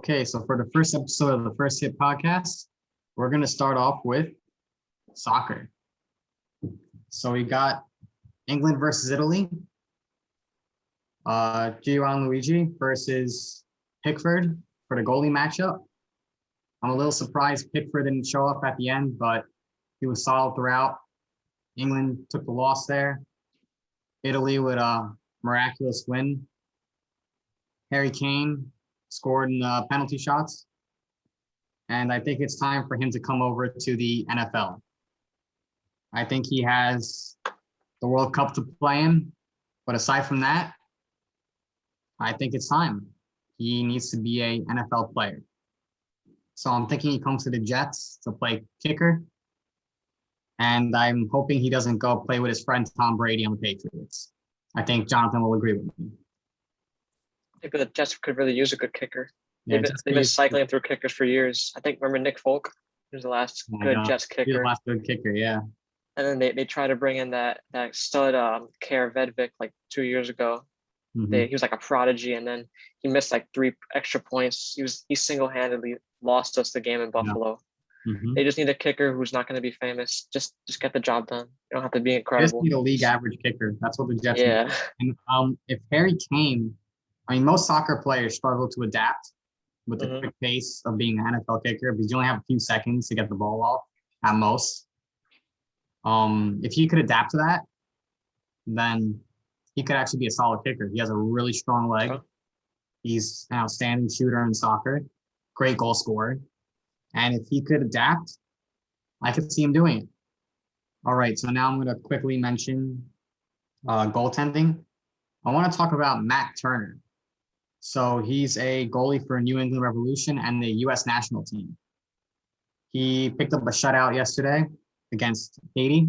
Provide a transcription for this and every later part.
Okay, so for the first episode of the First Hit podcast, we're going to start off with soccer. So we got England versus Italy, Gianluigi versus Pickford for the goalie matchup. I'm a little surprised Pickford didn't show up at the end, but he was solid throughout. England took the loss there. Italy with a miraculous win. Harry Kane scored in penalty shots. And I think it's time for him to come over to the NFL. I think he has the World Cup to play in. But aside from that, I think it's time. He needs to be a NFL player. So I'm thinking he comes to the Jets to play kicker. And I'm hoping he doesn't go play with his friend Tom Brady on the Patriots. I think Jonathan will agree with me. I think the Jets could really use a good kicker. Yeah, they've been cycling through kickers for years. I think, remember Nick Folk? He was the last good Jets kicker. He's the last good kicker, yeah. And then they try to bring in that stud Kare Vedvik like 2 years ago. Mm-hmm. He was like a prodigy, and then he missed like 3 extra points. He single-handedly lost us the game in Buffalo. Yeah. Mm-hmm. They just need a kicker who's not going to be famous. Just get the job done. You don't have to be incredible. They just need a league average kicker. That's what the Jets need. And if Harry Kane, most soccer players struggle to adapt with the quick pace of being an NFL kicker because you only have a few seconds to get the ball off at most. If he could adapt to that, then he could actually be a solid kicker. He has a really strong leg. Oh. He's an outstanding shooter in soccer, great goal scorer. And if he could adapt, I could see him doing it. All right, so now I'm going to quickly mention goaltending. I want to talk about Matt Turner. So he's a goalie for New England Revolution and the U.S. national team. He picked up a shutout yesterday against Haiti,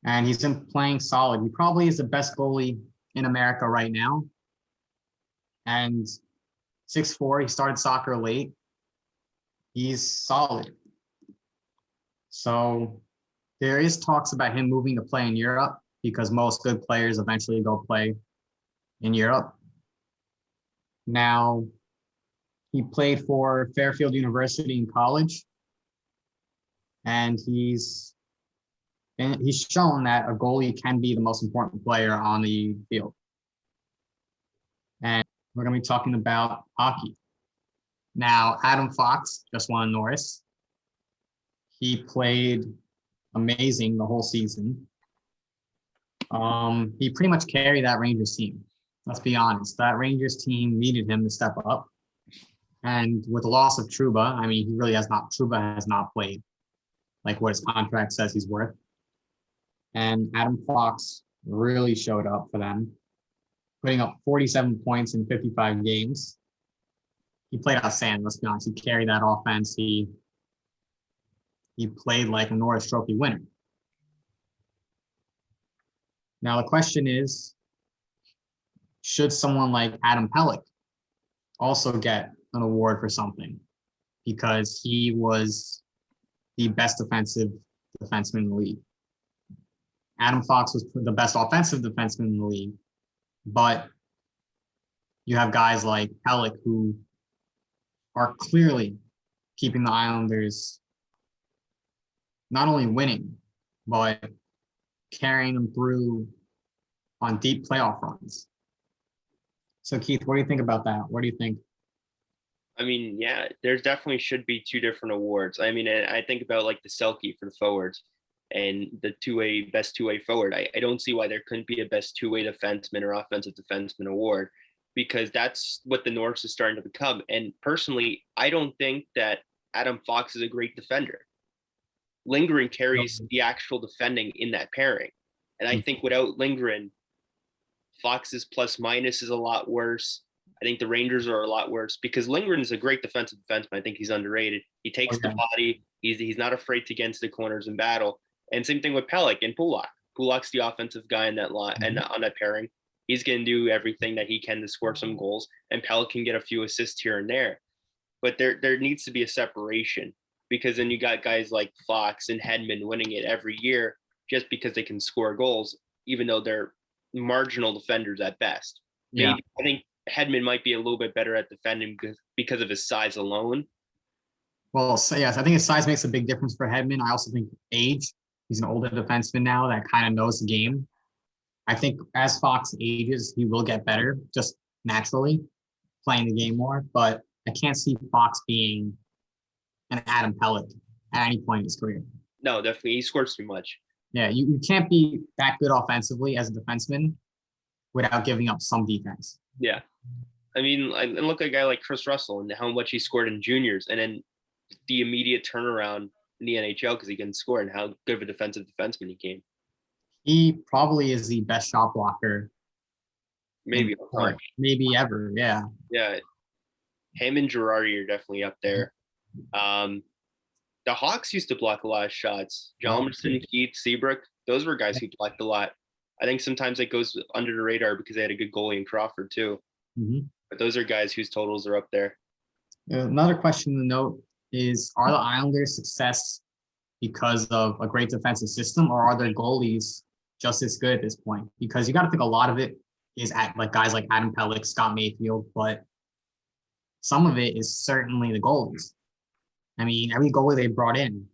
and he's been playing solid. He probably is the best goalie in America right now. And 6'4", he started soccer late. He's solid. So there is talks about him moving to play in Europe because most good players eventually go play in Europe. Now, he played for Fairfield University in college, and he's shown that a goalie can be the most important player on the field. And we're going to be talking about hockey. Now, Adam Fox just won Norris. He played amazing the whole season. He pretty much carried that Rangers team. Let's be honest. That Rangers team needed him to step up. And with the loss of Trouba, Trouba has not played like what his contract says he's worth. And Adam Fox really showed up for them, putting up 47 points in 55 games. He played outstanding, let's be honest. He carried that offense. He played like a Norris Trophy winner. Now the question is, should someone like Adam Pelech also get an award for something? Because he was the best defensive defenseman in the league. Adam Fox was the best offensive defenseman in the league, but you have guys like Pelech who are clearly keeping the Islanders not only winning, but carrying them through on deep playoff runs. So, Keith, what do you think about that? What do you think? Yeah, there definitely should be 2 different awards. I think about like the Selke for the forwards and the best two-way forward. I don't see why there couldn't be a best two-way defenseman or offensive defenseman award, because that's what the Norris is starting to become. And personally, I don't think that Adam Fox is a great defender. Lindgren carries the actual defending in that pairing. And I think without Lindgren, Fox's plus minus is a lot worse. I think the Rangers are a lot worse because Lindgren is a great defensive defenseman. I think he's underrated. He takes the body. He's not afraid to get into the corners in battle. And same thing with Pelech and Pulak. Pulak's the offensive guy in that line and on that pairing. He's going to do everything that he can to score some goals, and Pelech can get a few assists here and there. But there needs to be a separation, because then you got guys like Fox and Hedman winning it every year just because they can score goals, even though they're marginal defenders at best. Yeah. I think Hedman might be a little bit better at defending because of his size alone. Well, so yes, I think his size makes a big difference for Hedman. I also think age. He's an older defenseman now that kind of knows the game. I think as Fox ages, he will get better just naturally playing the game more. But I can't see Fox being an Adam Pelech at any point in his career. No, definitely. He scores too much. Yeah, you can't be that good offensively as a defenseman without giving up some defense. Yeah. I mean, and look at a guy like Chris Russell and how much he scored in juniors, and then the immediate turnaround in the NHL because he can score, and how good of a defensive defenseman he came. He probably is the best shot blocker Maybe all time. maybe ever. Yeah. Yeah. Him and Girardi are definitely up there. The Hawks used to block a lot of shots. Hjalmarsson, Keith, Seabrook, those were guys who blocked a lot. I think sometimes it goes under the radar because they had a good goalie in Crawford too. But those are guys whose totals are up there. Another question to note is, are the Islanders' success because of a great defensive system, or are their goalies just as good at this point? Because you got to think a lot of it is at like guys like Adam Pelech, Scott Mayfield, but some of it is certainly the goalies. I mean, every goalie they brought in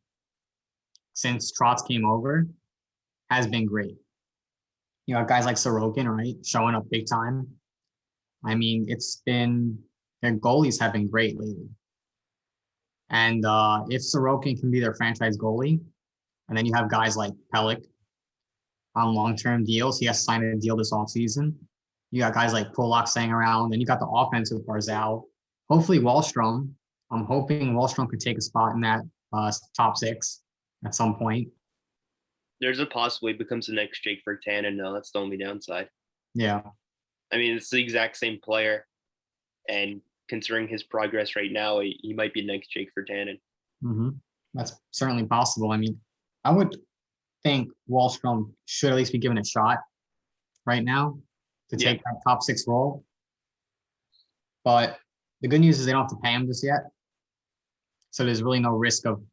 since Trotz came over has been great. You know, guys like Sorokin, right, showing up big time. I mean, their goalies have been great lately. And if Sorokin can be their franchise goalie, and then you have guys like Pelech on long-term deals, he has signed a deal this offseason. You got guys like Polak staying around, and you got the offense with Barzal. Hopefully Wallstrom. I'm hoping Wallstrom could take a spot in that top 6 at some point. There's a possibility becomes the next Jake Virtanen. No, that's the only downside. Yeah. I mean, it's the exact same player, and considering his progress right now, he might be next Jake Virtanen. That's certainly possible. I mean, I would think Wallstrom should at least be given a shot right now to take that top 6 role. But the good news is they don't have to pay him just yet. So there's really no risk of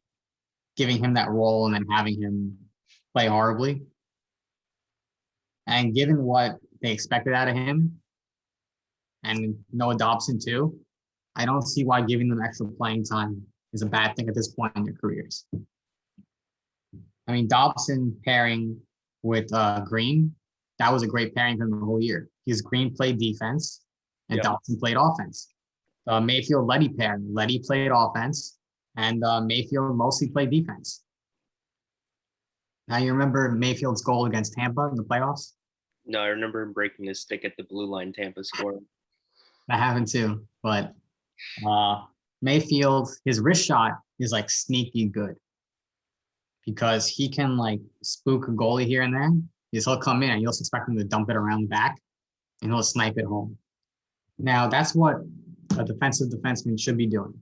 giving him that role and then having him play horribly. And given what they expected out of him, and Noah Dobson too, I don't see why giving them extra playing time is a bad thing at this point in their careers. I mean, Dobson pairing with Green, that was a great pairing for him the whole year. Because Green played defense and Dobson played offense. Mayfield Leddy pairing. Leddy played offense and Mayfield mostly played defense. Now you remember Mayfield's goal against Tampa in the playoffs? No, I remember him breaking his stick at the blue line, Tampa scoring. That happened too, but Mayfield, his wrist shot is like sneaky good because he can like spook a goalie here and there. He'll come in and you'll expect him to dump it around the back and he'll snipe it home. Now that's what a defensive defenseman should be doing.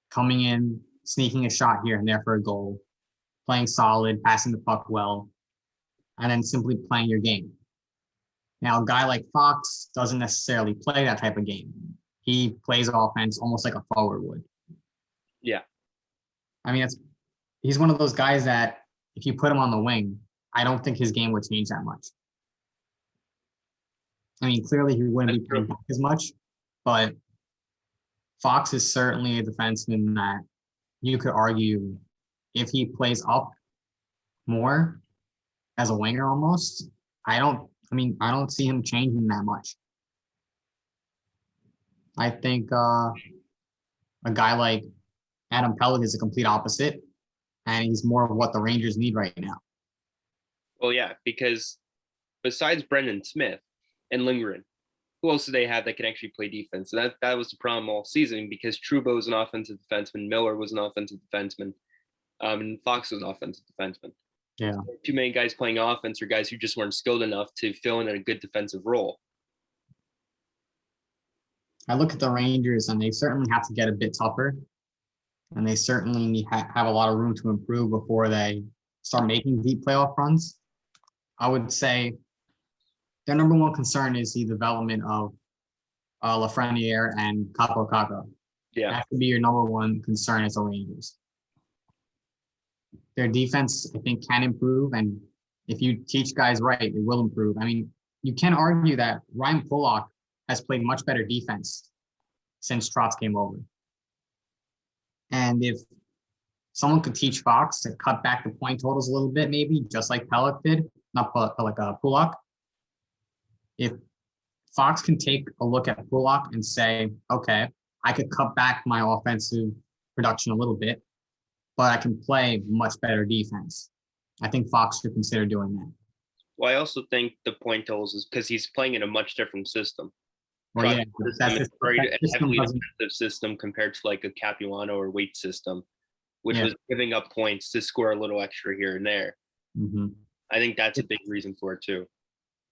Coming in, sneaking a shot here and there for a goal, playing solid, passing the puck well, and then simply playing your game. Now, a guy like Fox doesn't necessarily play that type of game. He plays offense almost like a forward would. Yeah. I mean, he's one of those guys that if you put him on the wing, I don't think his game would change that much. I mean, clearly he wouldn't be playing back as much, but Fox is certainly a defenseman that you could argue if he plays up more as a winger almost, I don't see him changing that much. I think a guy like Adam Pelech is a complete opposite, and he's more of what the Rangers need right now. Well, yeah, because besides Brendan Smith and Lindgren, who else do they have that can actually play defense? And that was the problem all season because Trouba was an offensive defenseman, Miller was an offensive defenseman, and Fox was an offensive defenseman. Yeah. So too many guys playing offense or guys who just weren't skilled enough to fill in a good defensive role. I look at the Rangers and they certainly have to get a bit tougher. And they certainly have a lot of room to improve before they start making deep playoff runs. I would say their number one concern is the development of Lafreniere and Capo Caco. Yeah. That could be your number one concern as the Rangers. Their defense, I think, can improve. And if you teach guys right, it will improve. I mean, you can argue that Ryan Pollock has played much better defense since Trotz came over. And if someone could teach Fox to cut back the point totals a little bit, maybe just like Pellick did, not Pellick, but like Pulak. If Fox can take a look at Pulak and say, okay, I could cut back my offensive production a little bit, but I can play much better defense. I think Fox should consider doing that. Well, I also think the point totals is because he's playing in a much different system. Well, yeah, System is very that system heavily doesn't- defensive system compared to like a Capuano or Waite system, which Yeah. was giving up points to score a little extra here and there. Mhm. I think that's a big reason for it too.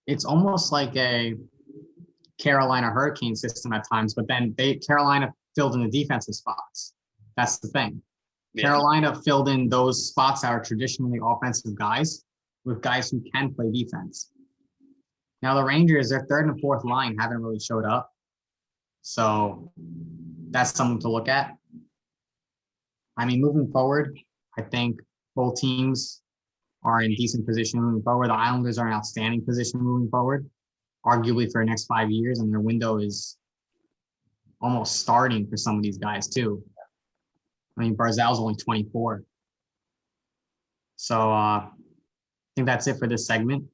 It's almost like a Carolina Hurricane system at times, but then Carolina filled in the defensive spots. That's the thing. Yeah. Carolina filled in those spots that are traditionally offensive guys with guys who can play defense. Now the Rangers, their third and fourth line haven't really showed up. So that's something to look at. I mean, moving forward, I think both teams are in decent position moving forward. The Islanders are in outstanding position moving forward, arguably for the next 5 years, and their window is almost starting for some of these guys too. I mean, Barzal's only 24. So I think that's it for this segment.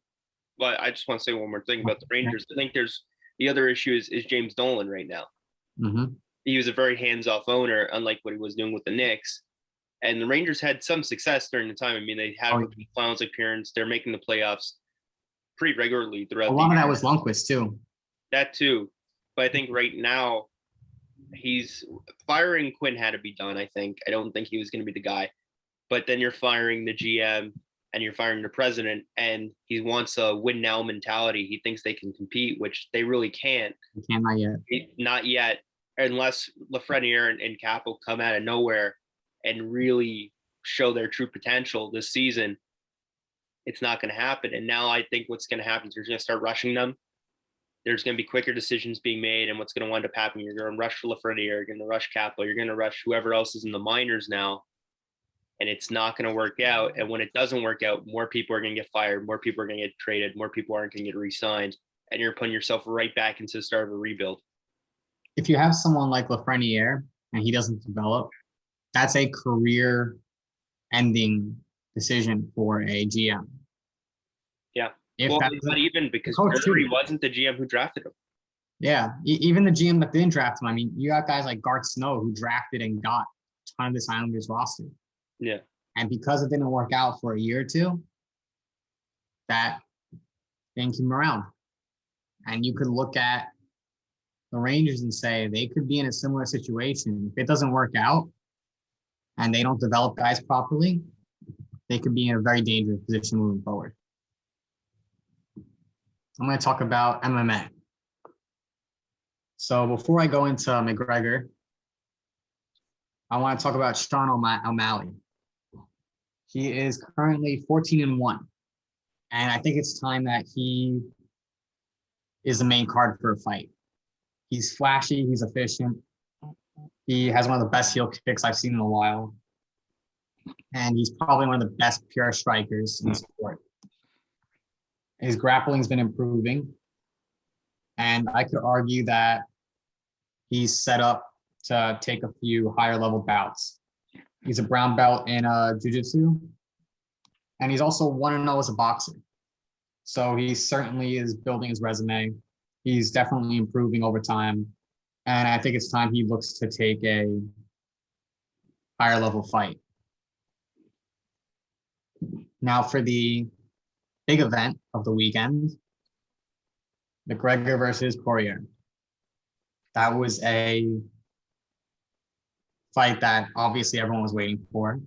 But I just want to say one more thing about the Rangers. I think there's the other issue is James Dolan right now. Mhm. He was a very hands-off owner, unlike what he was doing with the Knicks. And the Rangers had some success during the time. I mean, they had Oh, a finals appearance. They're making the playoffs pretty regularly throughout A the lot of year. that was Lundqvist too. That too. But I think right now he's firing Quinn had to be done, I think. I don't think he was going to be the guy. But then you're firing the GM and you're firing the president, and he wants a win now mentality. He thinks they can compete, which they really can't. You can't not yet. Not yet, unless Lafreniere and Capo come out of nowhere and really show their true potential this season. It's not going to happen. And now I think what's going to happen is you're going to start rushing them. There's going to be quicker decisions being made, and what's going to wind up happening, you're going to rush Lafreniere, you're going to rush Capo, you're going to rush whoever else is in the minors now, and it's not going to work out. And when it doesn't work out, more people are going to get fired, more people are going to get traded, more people aren't going to get re-signed, and you're putting yourself right back into the start of a rebuild. If you have someone like Lafreniere and he doesn't develop, that's a career-ending decision for a GM. Yeah. If Well, that's not even because coach Murray too. wasn't the GM who drafted him. Yeah, even the GM that didn't draft him. I mean, you got guys like Garth Snow who drafted and got a ton of this Islanders roster. Yeah. And because it didn't work out for a year or two, that thing came around. And you could look at the Rangers and say they could be in a similar situation. If it doesn't work out and they don't develop guys properly, they could be in a very dangerous position moving forward. I'm going to talk about MMA. So before I go into McGregor, I want to talk about Sean O'Malley. He is currently 14-1, and I think it's time that he is the main card for a fight. He's flashy, he's efficient. He has one of the best heel kicks I've seen in a while, and he's probably one of the best pure strikers in the sport. His grappling's been improving, and I could argue that he's set up to take a few higher level bouts. He's a brown belt in jiu-jitsu, and he's also 1-0 as a boxer. So he certainly is building his resume. He's definitely improving over time, and I think it's time he looks to take a higher level fight. Now for the big event of the weekend, McGregor versus Poirier. That was a fight that obviously everyone was waiting for.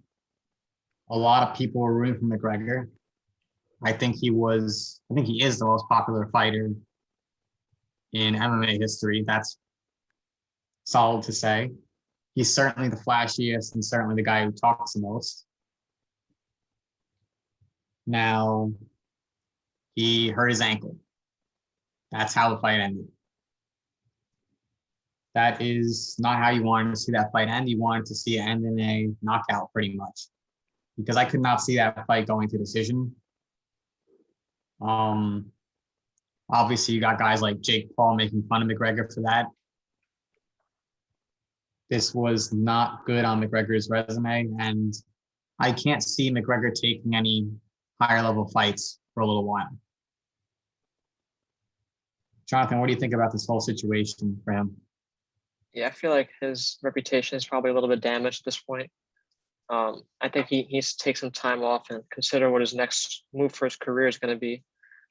A lot of people were rooting for McGregor. I think he is the most popular fighter in MMA history. That's solid to say. He's certainly the flashiest and certainly the guy who talks the most. Now, he hurt his ankle. That's how the fight ended. That is not how you wanted to see that fight end. You wanted to see it end in a knockout pretty much, because I could not see that fight going to decision. Obviously, you got guys like Jake Paul making fun of McGregor for that. This was not good on McGregor's resume, and I can't see McGregor taking any higher level fights for a little while. Jonathan, what do you think about this whole situation for him? Yeah, I feel like his reputation is probably a little bit damaged at this point. I think he needs to take some time off and consider what his next move for his career is going to be.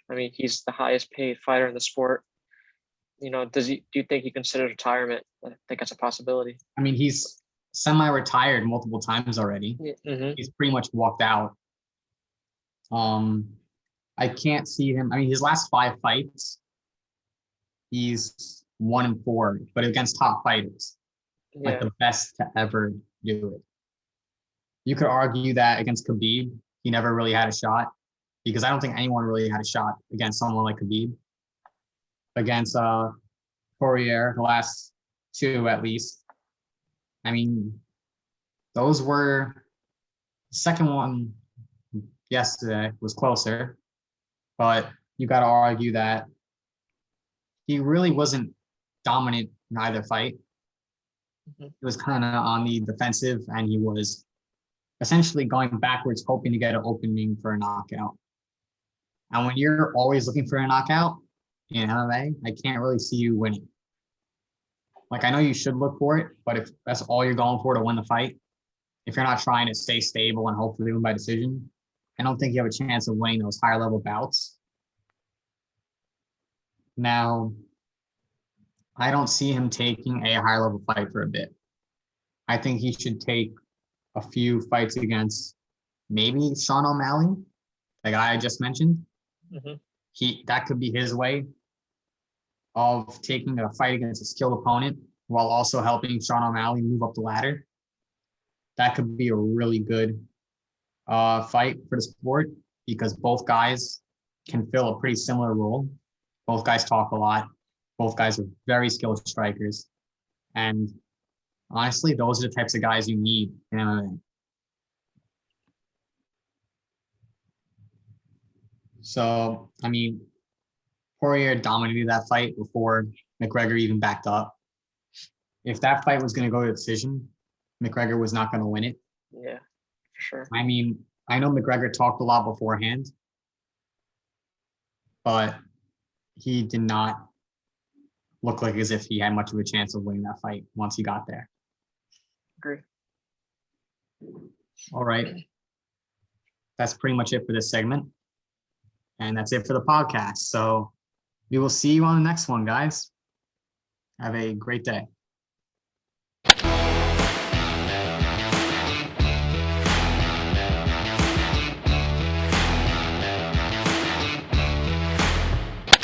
I mean, he's the highest paid fighter in the sport. You know, do you think he considers retirement? I think that's a possibility. I mean, he's semi-retired multiple times already. Mm-hmm. He's pretty much walked out. I can't see him. I mean, his last 5 fights, he's 1-4, but against top fighters, like Yeah, the best to ever do it. You could argue that against Khabib, he never really had a shot, because I don't think anyone really had a shot against someone like Khabib. Against Poirier, the last 2 at least. I mean, those were, the second one yesterday was closer, but you got to argue that he really wasn't dominant in either fight. Mhm. He was kind of on the defensive, and he was essentially going backwards, hoping to get an opening for a knockout. And when you're always looking for a knockout in MMA, I can't really see you winning. Like, I know you should look for it, but if that's all you're going for to win the fight, if you're not trying to stay stable and hopefully win by decision, I don't think you have a chance of winning those higher level bouts. Now, I don't see him taking a higher level fight for a bit. I think he should take a few fights against maybe Sean O'Malley, the guy I just mentioned. Mm-hmm. That could be his way of taking a fight against a skilled opponent while also helping Sean O'Malley move up the ladder. That could be a really good fight for the sport, because both guys can fill a pretty similar role. Both guys talk a lot. Both guys are very skilled strikers. And honestly, those are the types of guys you need in MMA. So, I mean, Poirier dominated that fight before McGregor even backed up. If that fight was going to go to decision, McGregor was not going to win it. Yeah, for sure. I mean, I know McGregor talked a lot beforehand, but he did not look like as if he had much of a chance of winning that fight once he got there. Agree. All right. That's pretty much it for this segment. And that's it for the podcast. So we will see you on the next one, guys. Have a great day.